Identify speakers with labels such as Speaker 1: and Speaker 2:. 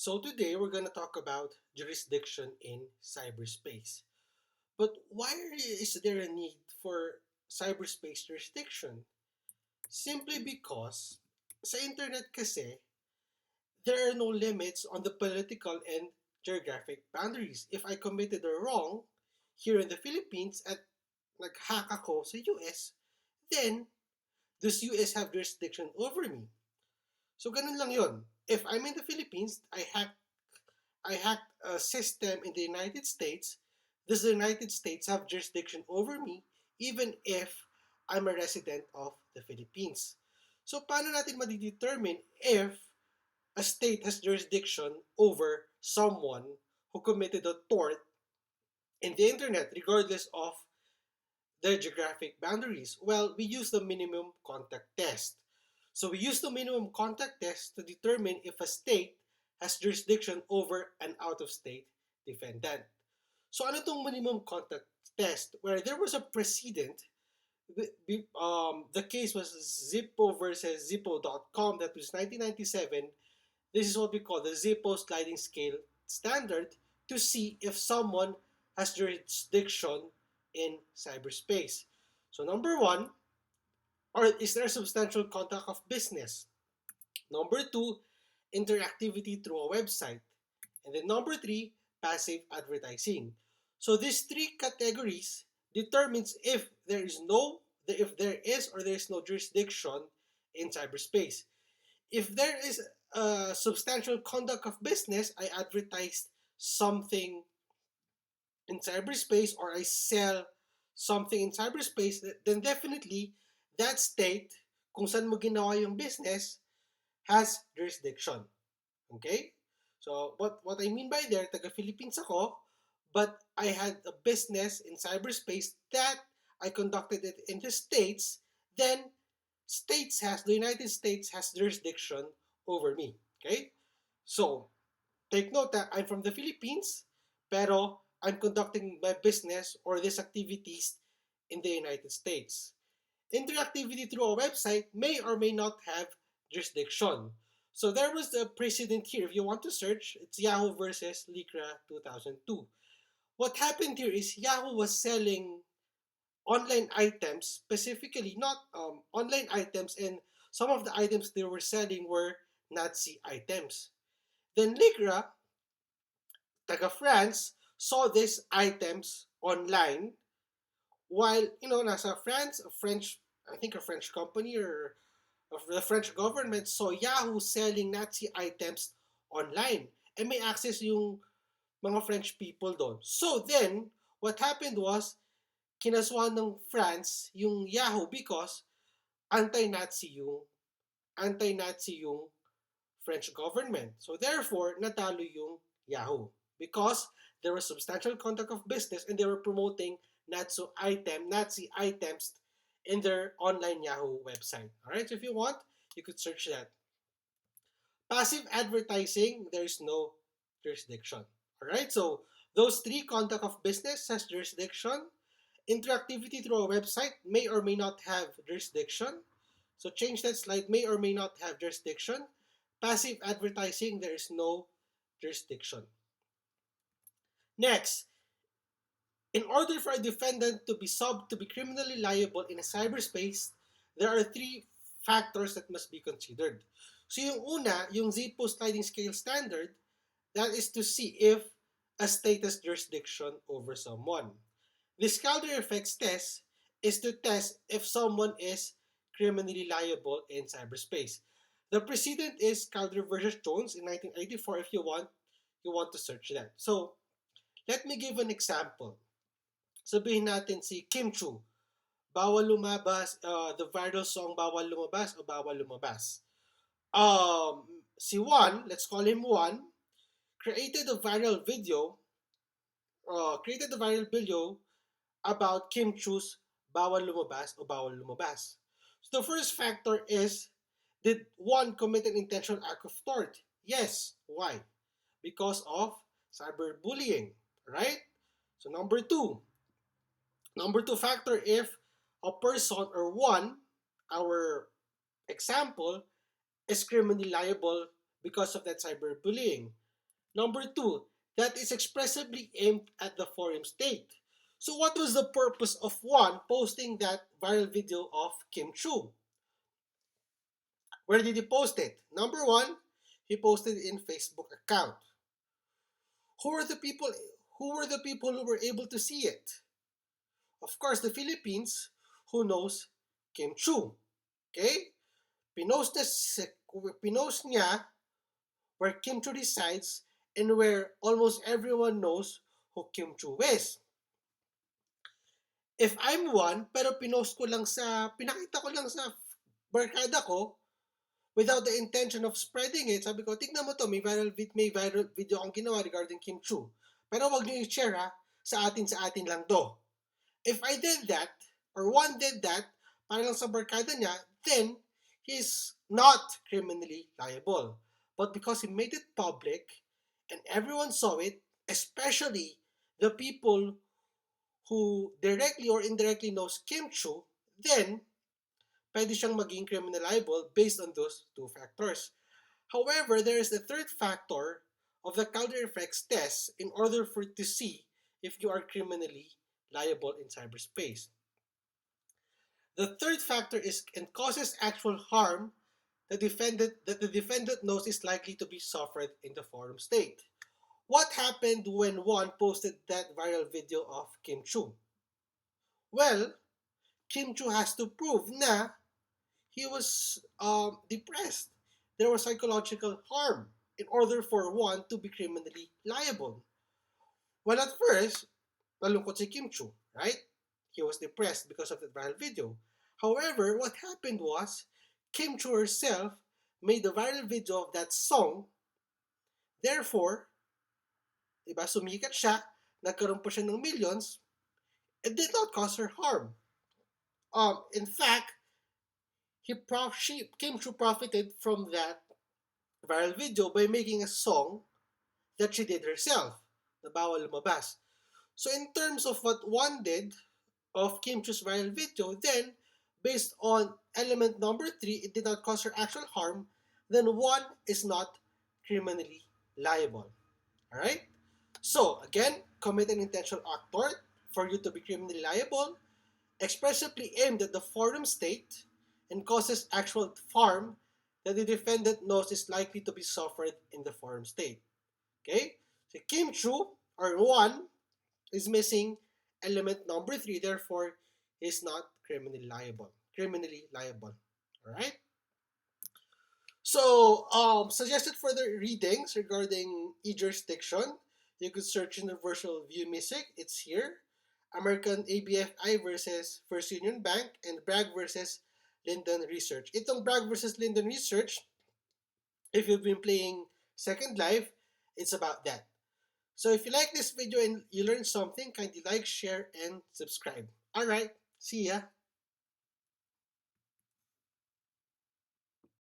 Speaker 1: So today we're going to talk about jurisdiction in cyberspace. But why is there a need for cyberspace jurisdiction? Simply because sa internet kasi, there are no limits on the political and geographic boundaries. If I committed a wrong here in the Philippines at nag-hack ako sa US, then does US have jurisdiction over me? So ganun lang yon. If I'm in the Philippines, I hacked a system in the United States. Does the United States have jurisdiction over me even if I'm a resident of the Philippines? So paano natin madidetermine if a state has jurisdiction over someone who committed a tort in the internet regardless of their geographic boundaries? Well, we use the minimum contact test. So we use the minimum contact test to determine if a state has jurisdiction over an out-of-state defendant. So ano itong minimum contact test? Where there was a precedent, the case was Zippo versus Zippo.com, that was 1997. This is what we call the Zippo sliding scale standard to see if someone has jurisdiction in cyberspace. So number one, or is there substantial contact of business? Number two, interactivity through a website. And then number three, passive advertising. So these three categories determines if there is or there is no jurisdiction in cyberspace. If there is a substantial conduct of business, I advertised something in cyberspace or I sell something in cyberspace, then definitely that state kung saan mo ginawa yung business has jurisdiction. Okay? So what I mean by there, taga Philippines ako, but I had a business in cyberspace that I conducted it in the States, then the United States has jurisdiction over me. Okay? So, take note that I'm from the Philippines, pero I'm conducting my business or these activities in the United States. Interactivity through a website may or may not have jurisdiction. So there was the precedent here. If you want to search, it's Yahoo versus Lycra 2002. What happened here is Yahoo was selling online items, specifically not online items, and some of the items they were selling were Nazi items. Then Lycra, taga France, saw these items online while, nasa France, I think a French company or of the French government saw Yahoo selling Nazi items online. And may access yung mga French people doon. So then, what happened was, kinasuhan ng France yung Yahoo because anti-Nazi yung French government. So therefore, natalo yung Yahoo because there was substantial contact of business and they were promoting Nazi items in their online Yahoo website. Alright, so if you want, you could search that. Passive advertising, there's no jurisdiction. Alright, so those three, contact of business has jurisdiction. Interactivity through a website may or may not have jurisdiction. So change that slide, may or may not have jurisdiction. Passive advertising, there is no jurisdiction. Next, in order for a defendant to be criminally liable in a cyberspace, there are three factors that must be considered. So yung una, yung Zippo sliding scale standard, that is to see if a state has jurisdiction over someone. This Calder effects test is to test if someone is criminally liable in cyberspace. The precedent is Calder versus Jones in 1984 if you want to search that. So, let me give an example. Sabihin natin si Chiu, bawal lumabas, the viral song Bawal Lumabas o Bawal Lumabas. Si Juan, let's call him Juan, created a viral video about Chiu's Bawal Lumabas o Bawal Lumabas. So the first factor is, did Juan commit an intentional act of tort? Yes. Why? Because of cyberbullying, right? So number two factor, if a person or one, our example, is criminally liable because of that cyberbullying. Number two, that is expressively aimed at the forum state. So what was the purpose of one posting that viral video of Kim Chiu? Where did he post it? Number one, he posted it in Facebook account. Who were the people who were able to see it? Of course, the Philippines who knows Kim Chiu. Okay? Pinost niya, pinost niya where Kim Chiu resides and where almost everyone knows who Kim Chiu is. If I'm one, pero pinakita ko lang sa barkada ko, without the intention of spreading it, sabi ko, tignan mo to, may viral video akong ginawa regarding Kim Chiu. Pero wag niyo i-share ha, sa atin lang to. If I did that, or one did that, para lang sa barkada niya, then he's not criminally liable. But because he made it public, and everyone saw it, especially the people who directly or indirectly knows Kim Chiu, then pwede siyang maging criminal liable based on those two factors. However, there is the third factor of the counter effects test in order for to see if you are criminally liable in cyberspace. The third factor is and causes actual harm that the defendant knows is likely to be suffered in the forum state. What happened when one posted that viral video of Kim Chiu? Well, Kim Chiu has to prove na he was depressed. There was psychological harm in order for one to be criminally liable. Well, at first, malungkot si Kim Chiu, right? He was depressed because of the viral video. However, what happened was, Kim Chiu herself made the viral video of that song. Therefore, diba, sumikat siya, nagkaroon pa siya ng millions, it did not cause her harm. In fact, Kim Chiu profited from that viral video by making a song that she did herself, na bawal lumabas. So in terms of what one did of Kim Chiu's viral video, then based on element number three, it did not cause her actual harm, then one is not criminally liable. Alright? So again, commit an intentional act tort for you to be criminally liable, expressively aimed at the forum state, and causes actual harm that the defendant knows is likely to be suffered in the forum state. Okay? So Kim Chiu, or one, is missing element number three, therefore is not criminally liable. Alright? So, suggested further readings regarding e-jurisdiction. You could search Universal View Music. It's here. American ABFI versus First Union Bank and Bragg versus Linden Research. Itong Bragg versus Linden Research, if you've been playing Second Life, it's about that. So if you like this video and you learned something, kindly like, share, and subscribe. Alright, see ya!